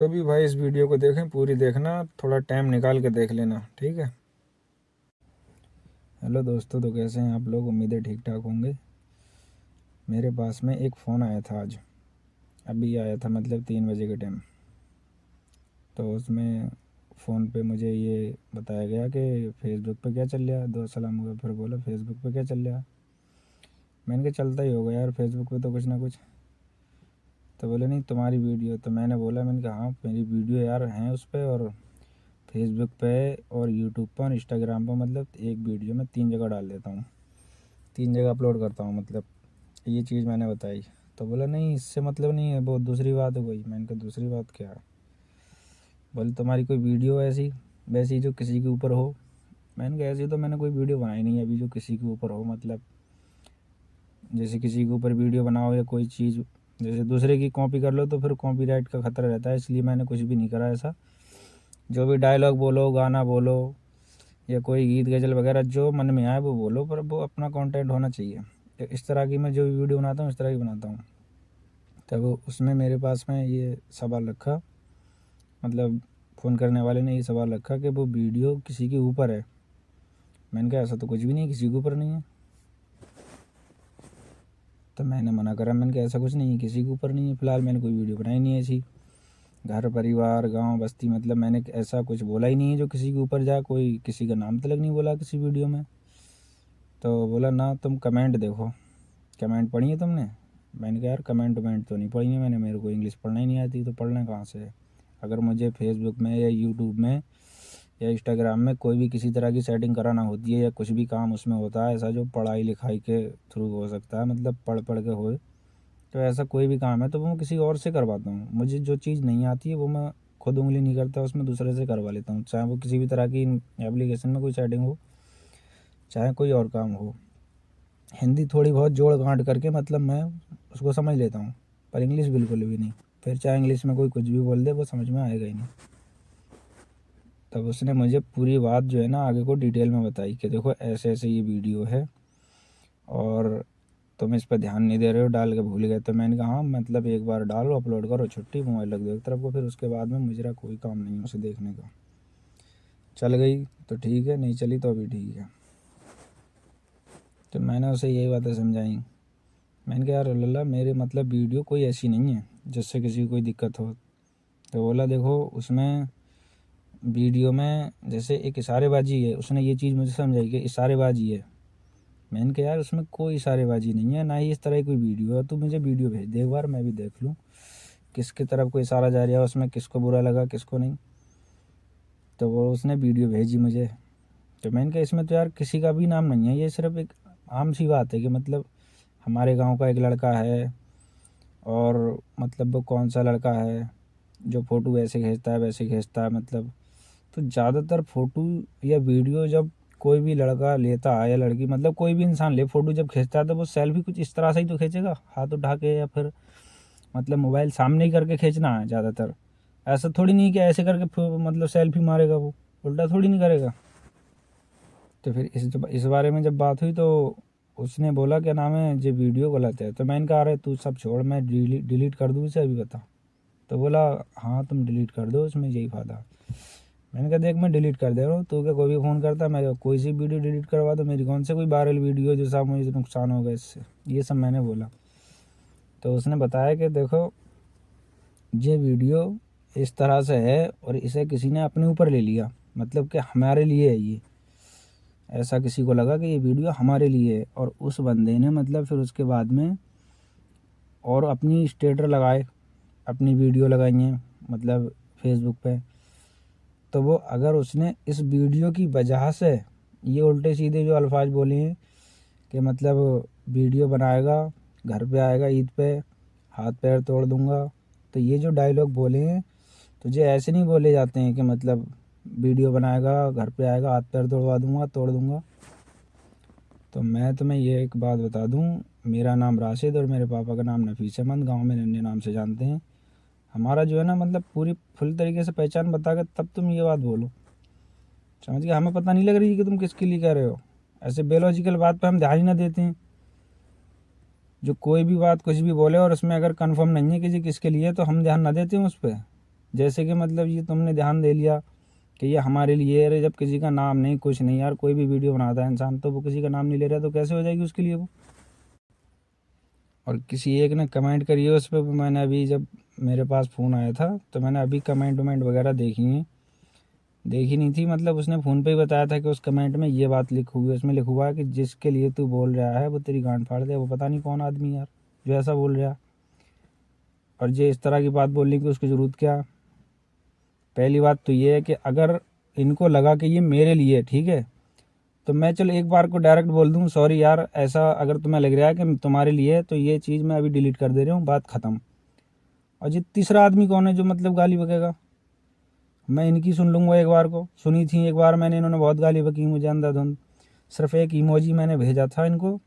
तो भी भाई इस वीडियो को देखें, पूरी देखना, थोड़ा टाइम निकाल के देख लेना, ठीक है। हेलो दोस्तों, तो कैसे हैं आप लोग? उम्मीदें ठीक ठाक होंगे। मेरे पास में एक फ़ोन आया था आज, अभी आया था, मतलब 3 बजे के टाइम। तो उसमें फ़ोन पे मुझे ये बताया गया कि फेसबुक पे क्या चल रहा है। दोस्त सलाम हुआ, फिर बोला फेसबुक पे क्या चल रहा है। मैंने कहा चलता ही होगा यार, फेसबुक पे तो कुछ ना कुछ। तो बोले नहीं तुम्हारी वीडियो। तो मैंने बोला, मैंने कहा हाँ मेरी वीडियो यार हैं उस पर, और फेसबुक पे और यूट्यूब पर और इंस्टाग्राम पर, मतलब एक वीडियो में 3 जगह डाल देता हूँ, 3 जगह अपलोड करता हूँ, मतलब ये चीज़ मैंने बताई। तो बोला नहीं इससे मतलब नहीं है, बहुत दूसरी बात हो गई। मैंने कहा दूसरी बात क्या है? बोले तुम्हारी कोई वीडियो ऐसी वैसी जो किसी के ऊपर हो। मैंने कहा ऐसी तो मैंने कोई वीडियो बनाई नहीं है अभी जो किसी के ऊपर हो, मतलब जैसे किसी के ऊपर वीडियो बनाओ या कोई चीज़ जैसे दूसरे की कॉपी कर लो तो फिर कॉपीराइट का खतरा रहता है, इसलिए मैंने कुछ भी नहीं करा ऐसा। जो भी डायलॉग बोलो, गाना बोलो या कोई गीत गज़ल वगैरह जो मन में आए वो बोलो, पर वो अपना कंटेंट होना चाहिए। तो इस तरह की मैं जो भी वीडियो बनाता हूँ इस तरह की बनाता हूँ। तब उसमें मेरे पास में ये सवाल रखा, मतलब फ़ोन करने वाले ने ये सवाल रखा कि वो वीडियो किसी के ऊपर है। मैंने कहा ऐसा तो कुछ भी नहीं, किसी के ऊपर नहीं है। तो मैंने मना करा, मैंने कहा ऐसा कुछ नहीं है, किसी के ऊपर नहीं है, फ़िलहाल मैंने कोई वीडियो बनाई नहीं है ऐसी। घर परिवार गांव बस्ती, मतलब मैंने ऐसा कुछ बोला ही नहीं है जो किसी के ऊपर जाए, कोई किसी का नाम तक नहीं बोला किसी वीडियो में। तो बोला ना तुम कमेंट देखो, कमेंट पढ़ी है तुमने? मैंने कहा यार कमेंट वमेंट तो नहीं पढ़ी है मैंने, मेरे को इंग्लिश पढ़ना ही नहीं आती, तो पढ़ना कहाँ से है। अगर मुझे फेसबुक में या यूट्यूब में या इंस्टाग्राम में कोई भी किसी तरह की सेटिंग कराना होती है या कुछ भी काम उसमें होता है ऐसा जो पढ़ाई लिखाई के थ्रू हो सकता है, मतलब पढ़ पढ़ के हो, तो ऐसा कोई भी काम है तो वो मैं किसी और से करवाता हूँ। मुझे जो चीज़ नहीं आती है वो मैं खुद उंगली नहीं करता, उसमें दूसरे से करवा लेता हूँ, चाहे वो किसी भी तरह की एप्लीकेशन में कोई सेटिंग हो, चाहे कोई और काम हो। हिंदी थोड़ी बहुत जोड़ गांठ करके मतलब मैं उसको समझ लेता हूँ, पर इंग्लिश बिल्कुल भी नहीं। फिर चाहे इंग्लिश में कोई कुछ भी बोल दे वो समझ में आएगा ही नहीं। तब उसने मुझे पूरी बात जो है ना आगे को डिटेल में बताई कि देखो ऐसे ऐसे ये वीडियो है और तुम इस पर ध्यान नहीं दे रहे हो, डाल के भूल गए। तो मैंने कहा हाँ मतलब एक बार डालो, अपलोड करो, छुट्टी, मोबाइल रख दो एक तरफ को, फिर उसके बाद में मुझे कोई काम नहीं है उसे देखने का। चल गई तो ठीक है, नहीं चली तो अभी ठीक है। तो मैंने उसे यही बातें समझाई। मैंने कहा यार लल्ला मेरे मतलब वीडियो कोई ऐसी नहीं है जिससे किसी को कोई दिक्कत हो। तो बोला देखो उसमें वीडियो में जैसे एक इशारेबाजी है, उसने ये चीज़ मुझे समझाई कि इशारेबाजी है। मैंने कहा यार उसमें कोई इशारेबाजी नहीं है, ना ही इस तरह की कोई वीडियो है, तू मुझे वीडियो भेज दे एक बार, मैं भी देख लूँ किसकी तरफ कोई इशारा जा रहा है उसमें, किसको बुरा लगा किसको नहीं। तो वो उसने वीडियो भेजी मुझे। तो मैंने कहा इसमें तो यार किसी का भी नाम नहीं है, ये सिर्फ एक आम सी बात है कि मतलब हमारे गांव का एक लड़का है, और मतलब वो कौन सा लड़का है जो फ़ोटो ऐसे खींचता है वैसे खींचता है, मतलब तो ज़्यादातर फ़ोटो या वीडियो जब कोई भी लड़का लेता है या लड़की, मतलब कोई भी इंसान ले फ़ोटो जब खींचता है तो वो सेल्फी कुछ इस तरह से ही तो खींचेगा, हाथ उठा के या फिर मतलब मोबाइल सामने ही करके खींचना है ज़्यादातर। ऐसा थोड़ी नहीं कि ऐसे करके मतलब सेल्फी मारेगा, वो उल्टा थोड़ी नहीं करेगा। तो फिर इस बारे में जब बात हुई तो उसने बोला क्या नाम है ये वीडियो गलत है। तो मैंने कहा अरे तू सब छोड़, मैं डिलीट कर दूँ इसे, अभी बता। तो बोला हाँ तुम डिलीट कर दो, इसमें यही फ़ायदा। मैंने कहा देख मैं डिलीट कर दे रहा हूँ, तू क्या कोई भी फ़ोन करता, मैं कोई सी वीडियो डिलीट करवा दो, मेरी कौन से कोई वायरल वीडियो जो साहब मुझे नुकसान होगा इससे, ये सब मैंने बोला। तो उसने बताया कि देखो ये वीडियो इस तरह से है और इसे किसी ने अपने ऊपर ले लिया, मतलब कि हमारे लिए है ये, ऐसा किसी को लगा कि ये वीडियो हमारे लिए है, और उस बंदे ने मतलब फिर उसके बाद में और अपनी स्टेटस लगाए, अपनी वीडियो लगाई हैं मतलब फेसबुक पे। तो वो अगर उसने इस वीडियो की वजह से ये उल्टे सीधे जो अल्फाज बोले हैं कि मतलब वीडियो बनाएगा, घर पे आएगा ईद पे, हाथ पैर तोड़ दूंगा, तो ये जो डायलॉग बोले हैं तो ये ऐसे नहीं बोले जाते हैं कि मतलब वीडियो बनाएगा, घर पे आएगा, हाथ पैर तोड़वा दूंगा, तोड़ दूंगा। तो मैं तुम्हें ये एक बात बता दूं, मेरा नाम राशिद और मेरे पापा का नाम नफीस अहमद, गाँव में नन्हे नाम से जानते हैं। हमारा जो है ना मतलब पूरी फुल तरीके से पहचान बता कर तब तुम ये बात बोलो, समझ गए? हमें पता नहीं लग रही है कि तुम किसके लिए कह रहे हो। ऐसे बेलॉजिकल बात पे हम ध्यान ही ना देते हैं। जो कोई भी बात कुछ भी बोले और उसमें अगर कंफर्म नहीं है कि जी किसके लिए, तो हम ध्यान ना देते हैं उस पर। जैसे कि मतलब ये तुमने ध्यान दे लिया कि ये हमारे लिए, अरे जब किसी का नाम नहीं कुछ नहीं यार, कोई भी वीडियो बनाता है इंसान तो वो किसी का नाम नहीं ले रहा तो कैसे हो जाएगी उसके लिए वो। और किसी एक ने कमेंट करी है उस पर, मैंने अभी जब मेरे पास फ़ोन आया था तो मैंने अभी कमेंट वमेंट वगैरह देखी नहीं थी, मतलब उसने फ़ोन पे ही बताया था कि उस कमेंट में ये बात लिखी हुई है, उसमें लिखा हुआ है कि जिसके लिए तू बोल रहा है वो तेरी गांड फाड़ दे। वो पता नहीं कौन आदमी यार जो ऐसा बोल रहा है, और ये इस तरह की बात बोलने की उसकी ज़रूरत क्या। पहली बात तो ये है कि अगर इनको लगा कि ये मेरे लिए ठीक है तो मैं चलो एक बार को डायरेक्ट बोल दूँ सॉरी यार, ऐसा अगर तुम्हें लग रहा है कि तुम्हारे लिए तो ये चीज़ मैं अभी डिलीट कर दे रहा हूँ, बात ख़त्म। और ये तीसरा आदमी कौन है जो मतलब गाली बकेगा। मैं इनकी सुन लूँगा, एक बार को सुनी थी, एक बार मैंने, इन्होंने बहुत गाली बकी मुझे अंधाधुंध। सिर्फ एक इमोजी मैंने भेजा था इनको,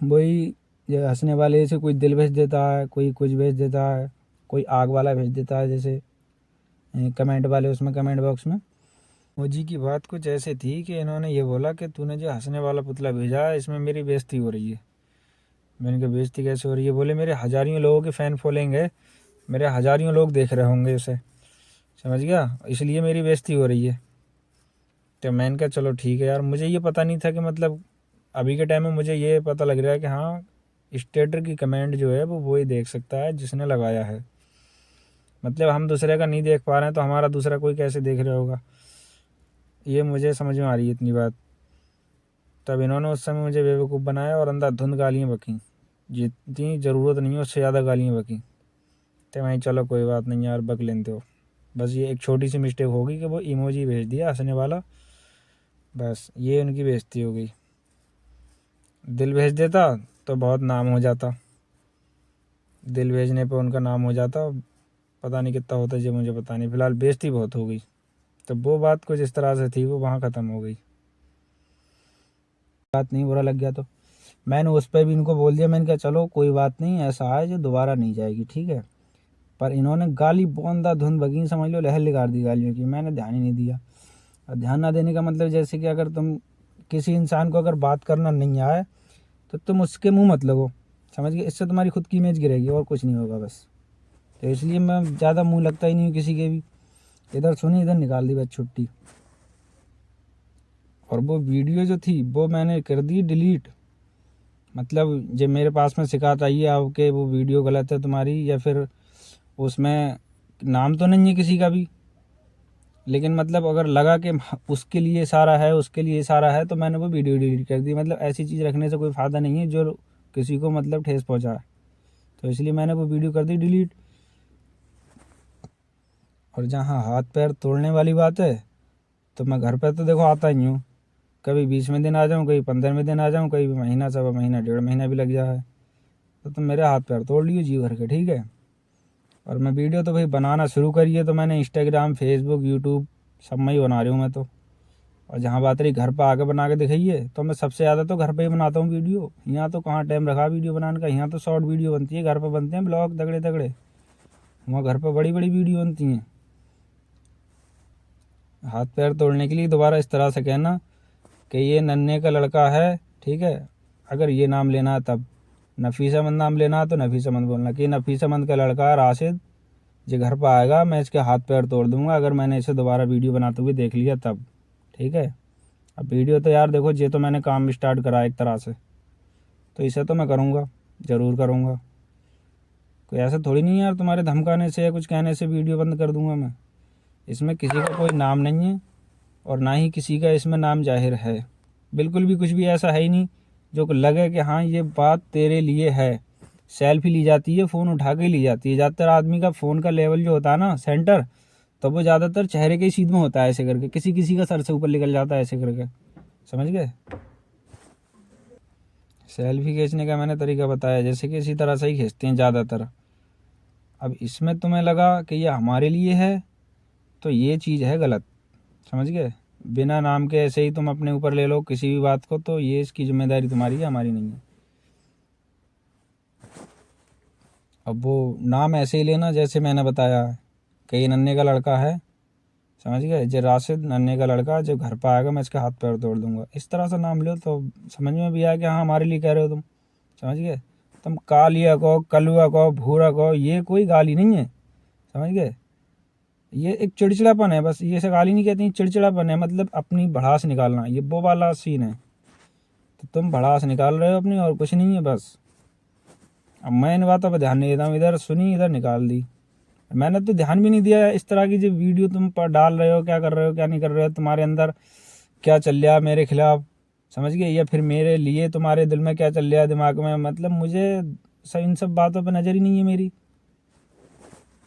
वही ये हंसने वाले से कोई दिल भेज देता है, कोई कुछ भेज देता है, कोई आग वाला भेज देता है, जैसे कमेंट वाले उसमें कमेंट बॉक्स में। इमोजी की बात कुछ ऐसे थी कि इन्होंने ये बोला कि तूने जो हंसने वाला पुतला भेजा है इसमें मेरी बेइज्जती हो रही है। मैंने कहा बेइज्जती कैसे हो रही है। बोले मेरे हज़ारों लोगों के फ़ैन फॉलोइंग है, मेरे हज़ारों लोग देख रहे होंगे उसे, समझ गया, इसलिए मेरी बेइज्जती हो रही है। तो मैंने कहा चलो ठीक है यार, मुझे ये पता नहीं था कि मतलब अभी के टाइम में मुझे ये पता लग रहा है कि हाँ स्टेटर की कमेंट जो है वो ही देख सकता है जिसने लगाया है। मतलब हम दूसरे का नहीं देख पा रहे हैं तो हमारा दूसरा कोई कैसे देख रहा होगा, ये मुझे समझ में आ रही है इतनी बात। तब इन्होंने उस समय मुझे बेवकूफ़ बनाया और अंधाधुंध गालियाँ बकीं, जितनी ज़रूरत नहीं है उससे ज़्यादा गालियाँ बकीं। तो मैं चलो कोई बात नहीं यार, बक लेते हो। बस ये एक छोटी सी मिस्टेक होगी कि वो इमोजी भेज दिया हंसने वाला, बस ये उनकी बेइज्जती हो गई। दिल भेज देता तो बहुत नाम हो जाता, दिल भेजने पे उनका नाम हो जाता, पता नहीं कितना होता जी मुझे पता नहीं, फ़िलहाल बेइज्जती बहुत हो गई। तो वो बात कुछ इस तरह से थी, वो वहाँ ख़त्म हो गई। बात नहीं, बुरा लग गया तो मैंने उस पर भी इनको बोल दिया, मैंने कहा चलो कोई बात नहीं, ऐसा है जो दोबारा नहीं जाएगी ठीक है। पर इन्होंने गाली बौंदा धुंध बगी, समझ लो लहर लिगाड़ दी गालियों की, मैंने ध्यान ही नहीं दिया। और ध्यान ना देने का मतलब जैसे कि अगर तुम किसी इंसान को अगर बात करना नहीं आए तो तुम उसके मुंह मत लगो, समझ गए, इससे तुम्हारी खुद की इमेज गिरेगी और कुछ नहीं होगा बस। तो इसलिए मैं ज़्यादा मुंह लगता ही नहीं हूँ किसी के भी, इधर सुनी इधर निकाल दी बस छुट्टी। और वो वीडियो जो थी वो मैंने कर दी डिलीट, मतलब जब मेरे पास में शिकायत आई है आपके वो वीडियो गलत है तुम्हारी, या फिर उसमें नाम तो नहीं है किसी का भी, लेकिन मतलब अगर लगा कि उसके लिए सारा है उसके लिए सारा है तो मैंने वो वीडियो डिलीट कर दी। मतलब ऐसी चीज़ रखने से कोई फ़ायदा नहीं है जो किसी को मतलब ठेस पहुंचाए, तो इसलिए मैंने वो वीडियो कर दी डिलीट। और जहाँ हाथ पैर तोड़ने वाली बात है तो मैं घर पे तो देखो आता ही हूँ, कभी 20वें दिन आ जाऊँ, कभी 15वें दिन आ जाऊँ, कभी महीना सवा महीना 1.5 महीना भी लग जाए, तो तुम मेरे हाथ पैर तोड़ लिए जी भर के ठीक है। और मैं वीडियो तो भाई बनाना शुरू करी है तो मैंने इंस्टाग्राम फेसबुक यूट्यूब सब में ही बना रही हूँ मैं तो। और जहाँ बात रही घर पर आके बना के दिखाइए तो मैं सबसे ज़्यादा तो घर पे ही बनाता हूँ वीडियो, यहाँ तो कहाँ टाइम रखा वीडियो बनाने का, यहाँ तो शॉर्ट वीडियो बनती है, घर पर बनते हैं ब्लॉग तगड़े तगड़े, वहाँ घर पर बड़ी बड़ी वीडियो बनती हैं। हाथ पैर तोड़ने के लिए दोबारा इस तरह से कहना कि ये नन्हे का लड़का है ठीक है, अगर ये नाम लेना है तब नफीसामंद नाम लेना है तो नफीसामंद बोलना कि नफीसामंद का लड़का है राशिद, जो घर पर आएगा मैं इसके हाथ पैर तोड़ दूंगा अगर मैंने इसे दोबारा वीडियो बनाते हुए देख लिया तब, ठीक है। अब वीडियो तो यार देखो ये तो मैंने काम स्टार्ट करा एक तरह से, तो इसे तो मैं करूँगा, ज़रूर करूँगा। कोई ऐसा थोड़ी नहीं है यार तुम्हारे धमकाने से या कुछ कहने से वीडियो बंद कर दूंगा मैं। इसमें किसी का कोई नाम नहीं है और ना ही किसी का इसमें नाम जाहिर है, बिल्कुल भी कुछ भी ऐसा है ही नहीं जो लगे कि हाँ ये बात तेरे लिए है। सेल्फी ली जाती है, फ़ोन उठा के ली जाती है, ज़्यादातर आदमी का फ़ोन का लेवल जो होता है ना सेंटर, तो वो ज़्यादातर चेहरे के ही सीध में होता है ऐसे करके, किसी किसी का सर से ऊपर निकल जाता है ऐसे करके, समझ गए। सेल्फी खींचने का मैंने तरीका बताया, जैसे कि इसी तरह से ही खींचते हैं ज़्यादातर। अब इसमें तुम्हें लगा कि ये हमारे लिए है तो ये चीज़ है गलत, समझ गए। बिना नाम के ऐसे ही तुम अपने ऊपर ले लो किसी भी बात को तो ये इसकी जिम्मेदारी तुम्हारी है, हमारी नहीं है। अब वो नाम ऐसे ही लेना जैसे मैंने बताया कि ये नन्हे का लड़का है, समझ गए, जो राशिद नन्हे का लड़का जो घर पर आएगा मैं इसके हाथ पैर तोड़ दूंगा, इस तरह से नाम लो तो समझ में भी आया कि हाँ हमारे लिए कह रहे हो तुम, समझ गए। तुम कालिया कहो कलुआ कहो भूरा कहो ये कोई गाली नहीं है, समझ गए। ये एक चिड़चिड़ापन है बस, ये से गाली नहीं कहती, चिड़चिड़ापन है, मतलब अपनी भड़ास निकालना, ये वो वाला सीन है। तो तुम भड़ास निकाल रहे हो अपनी, और कुछ नहीं है बस। अब मैं इन बातों पर ध्यान नहीं देता हूँ, इधर सुनी इधर निकाल दी। मैंने तो ध्यान भी नहीं दिया इस तरह की जो वीडियो तुम पर डाल रहे हो, क्या कर रहे हो क्या नहीं कर रहे हो, तुम्हारे अंदर क्या चल रहा है मेरे खिलाफ, समझ गए, या फिर मेरे लिए तुम्हारे दिल में क्या चल रहा है दिमाग में, मतलब मुझे सब इन सब बातों पर नज़र ही नहीं है मेरी।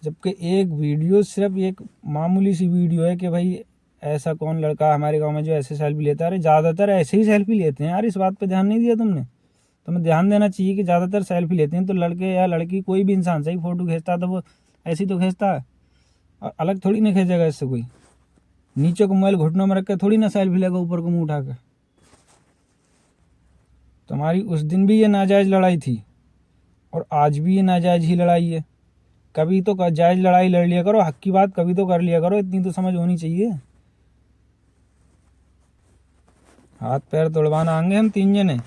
जबकि एक वीडियो, सिर्फ एक मामूली सी वीडियो है कि भाई ऐसा कौन लड़का है हमारे गांव में जो ऐसे सेल्फी लेता है। अरे ज़्यादातर ऐसे ही सेल्फी लेते हैं यार, इस बात पे ध्यान नहीं दिया तुमने? तुम्हें ध्यान देना चाहिए कि ज़्यादातर सेल्फी लेते हैं तो लड़के या लड़की, कोई भी इंसान सही फ़ोटो खींचता है तो वो ऐसी तो खींचता है, और अलग थोड़ी ना खींचेगा इससे कोई। नीचे को मोबाइल घुटनों में रख के थोड़ी ना सेल्फी लेगा ऊपर को मुँह उठा कर। तुम्हारी उस दिन भी ये नाजायज़ लड़ाई थी और आज भी ये नाजायज़ ही लड़ाई है। कभी तो जायज़ लड़ाई लड़ लिया करो, हक की बात कभी तो कर लिया करो, इतनी तो समझ होनी चाहिए। हाथ पैर तोड़वाना आएंगे हम 3 जने,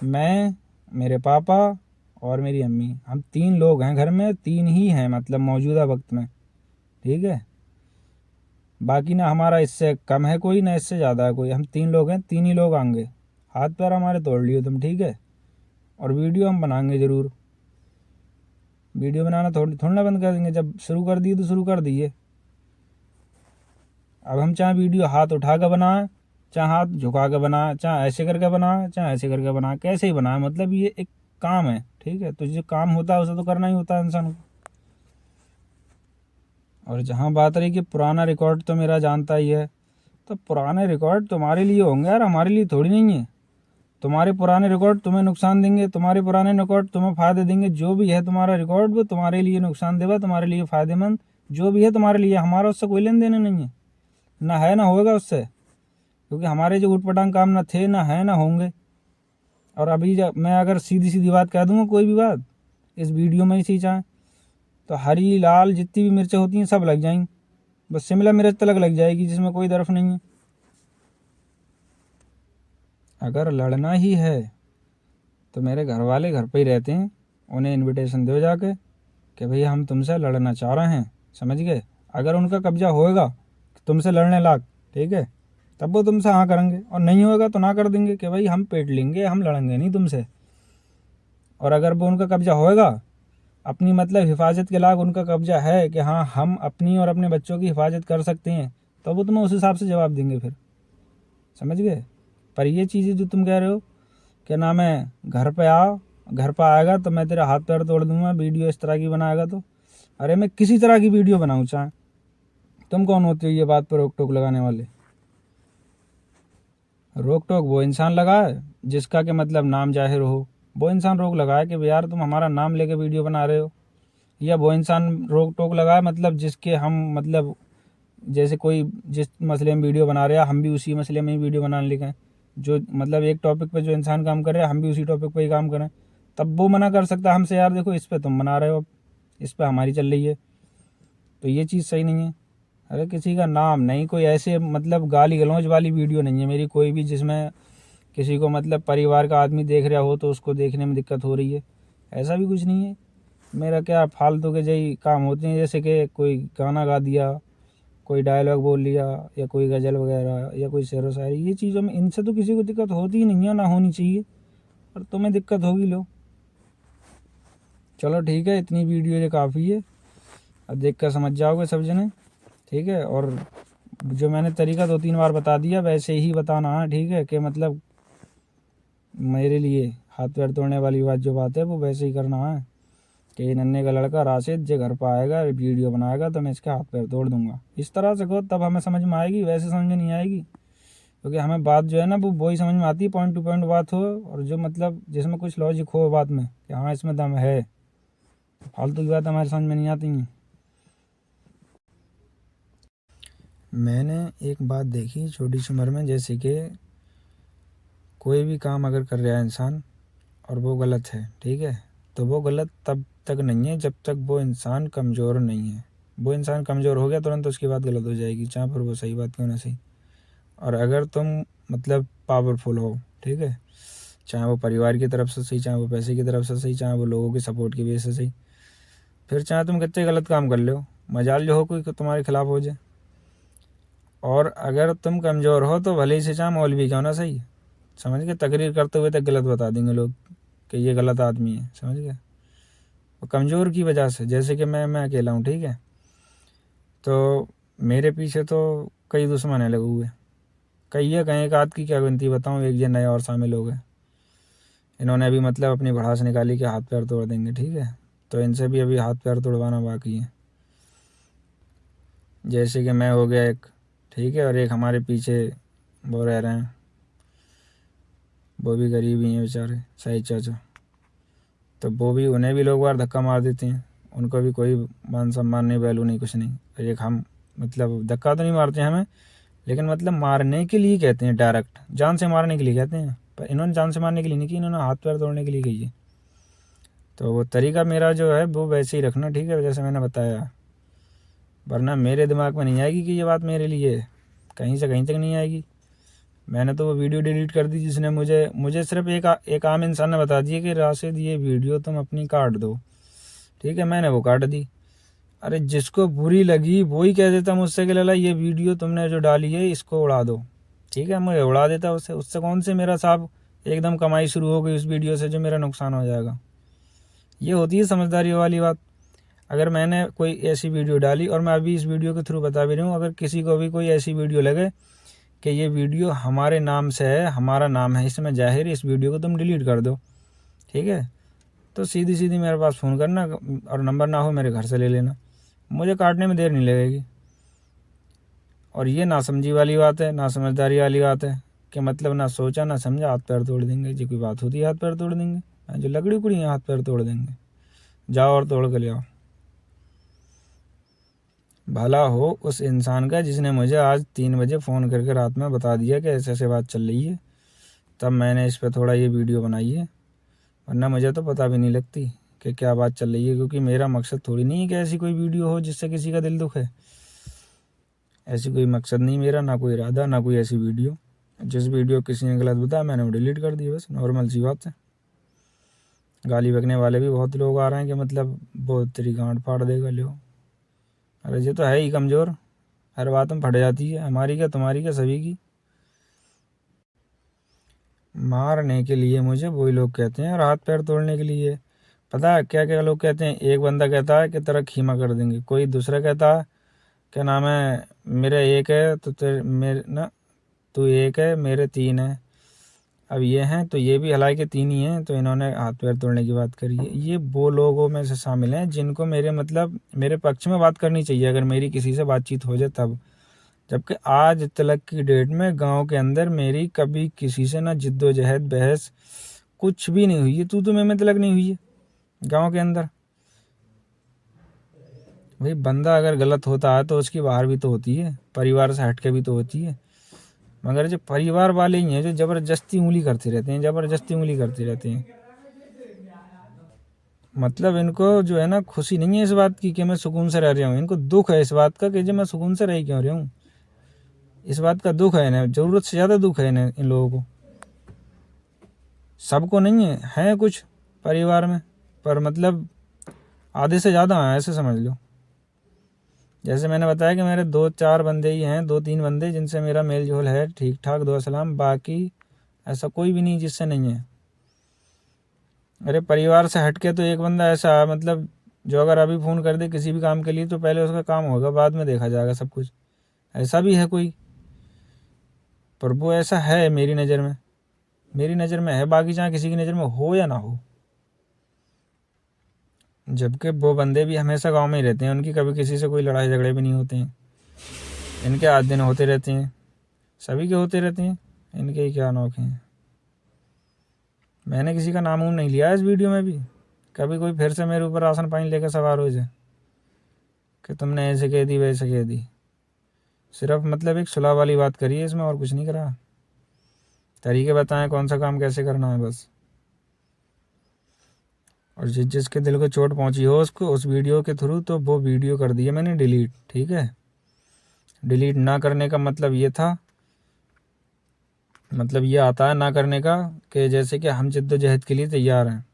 मैं, मेरे पापा और मेरी अम्मी, हम 3 लोग हैं घर में, 3 ही हैं मतलब मौजूदा वक्त में, ठीक है। बाकी ना हमारा इससे कम है कोई, ना इससे ज़्यादा है कोई, हम 3 लोग हैं, 3 ही लोग आएंगे। हाथ पैर हमारे तोड़ लियो तुम, ठीक है। और वीडियो हम बनाएंगे ज़रूर, वीडियो बनाना थोड़ी ना बंद कर देंगे, जब शुरू कर दिए तो शुरू कर दिए। अब हम चाहे वीडियो हाथ उठा कर बनाएं, चाहे हाथ झुका के बनाएं, चाहे ऐसे करके बनाएं, चाहे ऐसे करके बनाएं, कैसे ही बनाएं, मतलब ये एक काम है, ठीक है। तो जो काम होता है उसे तो करना ही होता है इंसान को। और जहाँ बात रही कि पुराना रिकॉर्ड तो मेरा जानता ही है, तो पुराने रिकॉर्ड तुम्हारे लिए होंगे यार, हमारे लिए थोड़ी नहीं है। तुम्हारे पुराने रिकॉर्ड तुम्हें नुकसान देंगे, तुम्हारे पुराने रिकॉर्ड तुम्हें फ़ायदे देंगे। जो भी है तुम्हारा रिकॉर्ड वो तुम्हारे लिए नुकसान देगा, तुम्हारे लिए फ़ायदेमंद जो भी है तुम्हारे लिए, हमारा उससे कोई लेन देन नहीं है, ना है ना होगा उससे, क्योंकि हमारे जो उटपटांग काम ना थे, ना है, ना होंगे। और अभी जब मैं अगर सीधी सीधी बात कह दूँगा कोई भी बात इस वीडियो में ही चाहे तो हरी लाल जितनी भी मिर्चें होती हैं सब लग जाएंगी, बस शिमला मिर्च तलक लग जाएगी जिसमें कोई दर्फ नहीं है। अगर लड़ना ही है तो मेरे घर वाले घर पे ही रहते हैं, उन्हें इनविटेशन दो जाके कि भैया हम तुमसे लड़ना चाह रहे हैं, समझ गए। अगर उनका कब्जा होएगा तुमसे लड़ने लायक, ठीक है, तब वो तुमसे हाँ करेंगे, और नहीं होएगा तो ना कर देंगे कि भाई हम पेट लेंगे, हम लड़ेंगे नहीं तुमसे। और अगर वो उनका कब्जा होएगा अपनी मतलब हिफाजत के लायक उनका कब्जा है कि हाँ हम अपनी और अपने बच्चों की हिफाजत कर सकते हैं, तो वो तुम्हें उस हिसाब से जवाब देंगे फिर, समझ गए। पर ये चीज़ें जो तुम कह रहे हो कि ना मैं घर पे आओ, घर पे आएगा तो मैं तेरा हाथ पैर तोड़ दूंगा, वीडियो इस तरह की बनाएगा तो, अरे मैं किसी तरह की वीडियो बनाऊँ चाहे, तुम कौन होते हो ये बात पर रोक टोक लगाने वाले? रोक टोक वो इंसान लगाए जिसका कि मतलब नाम जाहिर हो, वो इंसान रोक लगाए कि यार तुम हमारा नाम लेके वीडियो बना रहे हो, या वो इंसान रोक टोक लगाए मतलब जिसके हम मतलब जैसे कोई जिस मसले में वीडियो बना रहे हैं हम भी उसी मसले में ही वीडियो बनाने लगे, जो मतलब एक टॉपिक पे जो इंसान काम कर रहे हैं हम भी उसी टॉपिक पे ही काम करें, तब वो मना कर सकता है हमसे, यार देखो इस पे तुम बना रहे हो, इस पे हमारी चल रही है, तो ये चीज़ सही नहीं है। अरे किसी का नाम नहीं, कोई ऐसे मतलब गाली गलौज वाली वीडियो नहीं है मेरी कोई भी जिसमें किसी को मतलब परिवार का आदमी देख रहा हो तो उसको देखने में दिक्कत हो रही है, ऐसा भी कुछ नहीं है। मेरा क्या फालतू के जही काम होते हैं, जैसे कि कोई गाना गा दिया, कोई डायलॉग बोल लिया, या कोई गज़ल वगैरह, या कोई शेरो शायरी, ये चीज़ों में इनसे तो किसी को दिक्कत होती ही नहीं है, ना होनी चाहिए, और तुम्हें दिक्कत होगी लो। चलो ठीक है, इतनी वीडियो ये काफ़ी है, अब देख कर समझ जाओगे सब जने, ठीक है। और जो मैंने तरीका 2-3 बार बता दिया वैसे ही बताना है, ठीक है, कि मतलब मेरे लिए हाथ पैर तोड़ने वाली बात जो बात है वो वैसे ही करना है कि नन्हे का लड़का राशिद जो घर पर आएगा वीडियो बनाएगा तो मैं इसके हाथ पैर तोड़ दूंगा, इस तरह से कहो तब हमें समझ में आएगी, वैसे समझ में नहीं आएगी। क्योंकि हमें बात जो है ना वो वही समझ में आती है, पॉइंट टू पॉइंट बात हो, और जो मतलब जिसमें कुछ लॉजिक हो बात में कि हाँ इसमें दम है, फालतू की बात हमारे समझ में नहीं आती हैं। मैंने एक बात देखी छोटी सी उम्र में, जैसे कि कोई भी काम अगर कर रहा है इंसान और वो गलत है, ठीक है, तो वो गलत तब तक नहीं है जब तक वो इंसान कमज़ोर नहीं है। वो इंसान कमज़ोर हो गया तुरंत उसकी बात गलत हो जाएगी, चाहे फिर वो सही बात क्यों ना सही। और अगर तुम मतलब पावरफुल हो, ठीक है, चाहे वो परिवार की तरफ से सही, चाहे वो पैसे की तरफ से सही, चाहे वो लोगों के सपोर्ट की वजह से सही, फिर चाहे तुम कितने गलत काम कर लो, मजाल जो हो कोई तुम्हारे खिलाफ हो जाए। और अगर तुम कमज़ोर हो तो भले ही से चाहे मौलवी क्यों ना सही, समझ गए, तकरीर करते हुए तक गलत बता देंगे लोग कि ये गलत आदमी है, समझ गए। वो कमज़ोर की वजह से, जैसे कि मैं अकेला हूँ, ठीक है, तो मेरे पीछे तो कई दुश्मन है लगे हुए, कई है, कहीं एक आध की क्या गिनती बताऊँ, एक ये नए और शामिल हो गए। इन्होंने अभी मतलब अपनी भड़ास निकाली कि हाथ पैर तोड़ देंगे, ठीक है, तो इनसे भी अभी हाथ पैर तोड़वाना बाकी है। जैसे कि मैं हो गया एक, ठीक है, और एक हमारे पीछे वो रह रहे हैं, वो भी गरीब ही हैं बेचारे, सही चाचा, तो वो भी, उन्हें भी लोग बार धक्का मार देते हैं, उनको भी कोई मान सम्मान नहीं, वैल्यू नहीं, कुछ नहीं। और एक हम, मतलब धक्का तो नहीं मारते हैं हमें, लेकिन मतलब मारने के लिए कहते हैं, डायरेक्ट जान से मारने के लिए कहते हैं, पर इन्होंने जान से मारने के लिए नहीं की, इन्होंने हाथ पैर तोड़ने के लिए कही है। तो वो तरीका मेरा जो है वो वैसे ही रखना, ठीक है, जैसे मैंने बताया, वरना मेरे दिमाग में नहीं आएगी कि ये बात मेरे लिए है, कहीं से कहीं तक नहीं आएगी। मैंने तो वो वीडियो डिलीट कर दी जिसने मुझे सिर्फ एक आम इंसान ने बता दिया कि राशिद ये वीडियो तुम अपनी काट दो, ठीक है, मैंने वो काट दी। अरे जिसको बुरी लगी वो ही कह देता मुझसे कि लला ये वीडियो तुमने जो डाली है इसको उड़ा दो, ठीक है, मुझे उड़ा देता, उससे कौन से मेरा साहब एकदम कमाई शुरू हो गई उस वीडियो से जो मेरा नुकसान हो जाएगा। ये होती है समझदारी वाली बात। अगर मैंने कोई ऐसी वीडियो डाली, और मैं अभी इस वीडियो के थ्रू बता भी रहा हूँ, अगर किसी को भी कोई ऐसी वीडियो लगे कि ये वीडियो हमारे नाम से है, हमारा नाम है इसमें जाहिर, इस वीडियो को तुम डिलीट कर दो, ठीक है, तो सीधी सीधी मेरे पास फ़ोन करना, और नंबर ना हो मेरे घर से ले लेना, मुझे काटने में देर नहीं लगेगी। और ये नासमझी वाली बात है, ना समझदारी वाली बात है, कि मतलब ना सोचा ना समझा, हाथ पैर तोड़ देंगे, जी कोई बात होती है हाथ पैर तोड़ देंगे, जो लकड़ी उकड़ी है हाथ पैर तोड़ देंगे, जाओ और तोड़ के ले आओ। भला हो उस इंसान का जिसने मुझे आज 3 बजे फ़ोन करके रात में बता दिया कि ऐसे ऐसे बात चल रही है, तब मैंने इस पर थोड़ा ये वीडियो बनाई है, वरना मुझे तो पता भी नहीं लगती कि क्या बात चल रही है, क्योंकि मेरा मकसद थोड़ी नहीं है कि ऐसी कोई वीडियो हो जिससे किसी का दिल दुखे, ऐसी कोई मकसद नहीं मेरा, ना कोई इरादा, ना कोई ऐसी वीडियो। जिस वीडियो किसी ने गलत बताया मैंने वो डिलीट कर दी, बस नॉर्मल सी बात है। गाली बकने वाले भी बहुत लोग आ रहे हैं कि मतलब बहुत तेरी गांड फाड़ देगा लो, अरे ये तो है ही कमज़ोर, हर बात में फट जाती है, हमारी क्या तुम्हारी क्या सभी की। मारने के लिए मुझे वही लोग कहते हैं, और हाथ पैर तोड़ने के लिए पता है क्या क्या लोग कहते हैं। एक बंदा कहता है कि तेरा खीमा कर देंगे, कोई दूसरा कहता है क्या नाम है, मेरा एक है तो तेरे मेरे ना, तू एक है मेरे 3 है, अब ये हैं तो ये भी हलाई के 3 ही हैं, तो इन्होंने हाथ पैर तोड़ने की बात करी है। ये वो लोगों में से शामिल हैं जिनको मेरे मतलब मेरे पक्ष में बात करनी चाहिए अगर मेरी किसी से बातचीत हो जाए तब, जबकि आज तलक की डेट में गांव के अंदर मेरी कभी किसी से ना जिद्दोजहद बहस कुछ भी नहीं हुई है, तू तो मैं तलक नहीं हुई है गांव के अंदर। भाई बंदा अगर गलत होता है तो उसकी बाहर भी तो होती है, परिवार से हट के भी तो होती है, मगर जो परिवार वाले ही हैं जो ज़बरदस्ती उंगली करते रहते हैं, ज़बरदस्ती उंगली करते रहते हैं। मतलब इनको जो है ना खुशी नहीं है इस बात की कि मैं सुकून से रह रहा हूँ, इनको दुख है इस बात का कि जो मैं सुकून से रह क्यों रहा हूँ, इस बात का दुख है इन्हें, ज़रूरत से ज़्यादा दुख है इन्हें, इन लोगों को। सबको नहीं है कुछ परिवार में, पर मतलब आधे से ज़्यादा हैं, ऐसे समझ लो। जैसे मैंने बताया कि मेरे 2-4 बंदे ही हैं, 2-3 बंदे जिनसे मेरा मेल जोल है ठीक ठाक, दो सलाम, बाकी ऐसा कोई भी नहीं जिससे नहीं है। अरे परिवार से हट के तो एक बंदा ऐसा है मतलब जो अगर अभी फ़ोन कर दे किसी भी काम के लिए तो पहले उसका काम होगा, बाद में देखा जाएगा सब कुछ, ऐसा भी है कोई। पर वो ऐसा है मेरी नज़र में, मेरी नज़र में है, बाकी चाहे किसी की नज़र में हो या ना हो। जबकि वो बंदे भी हमेशा गांव में ही रहते हैं, उनकी कभी किसी से कोई लड़ाई झगड़े भी नहीं होते हैं, इनके आज दिन होते रहते हैं, सभी के होते रहते हैं, इनके ही क्या अनोखे हैं। मैंने किसी का नाम वाम नहीं लिया इस वीडियो में भी, कभी कोई फिर से मेरे ऊपर राशन पानी लेकर सवार हो जाए कि तुमने ऐसे कह दी वैसे कह दी। सिर्फ मतलब एक सुलह वाली बात करी है इसमें, और कुछ नहीं करा, तरीके बताएं कौन सा काम कैसे करना है बस। और जिसके दिल को चोट पहुंची हो उसको उस वीडियो के थ्रू, तो वो वीडियो कर दिया मैंने डिलीट, ठीक है। डिलीट ना करने का मतलब ये था, मतलब ये आता है ना करने का कि जैसे कि हम जिद्दोजहद के लिए तैयार हैं,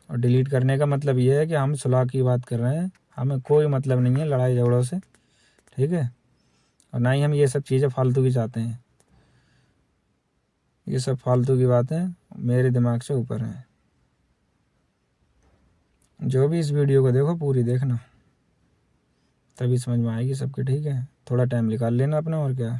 और डिलीट करने का मतलब ये है कि हम सुलह की बात कर रहे हैं, हमें कोई मतलब नहीं है लड़ाई झगड़ों से, ठीक है। और ना ही हम ये सब चीज़ें फालतू की चाहते हैं। ये सब फालतू की बातें मेरे दिमाग से ऊपर हैं। जो भी इस वीडियो को देखो पूरी देखना, तभी समझ में आएगी सबके, ठीक है। थोड़ा टाइम निकाल लेना अपना, और क्या।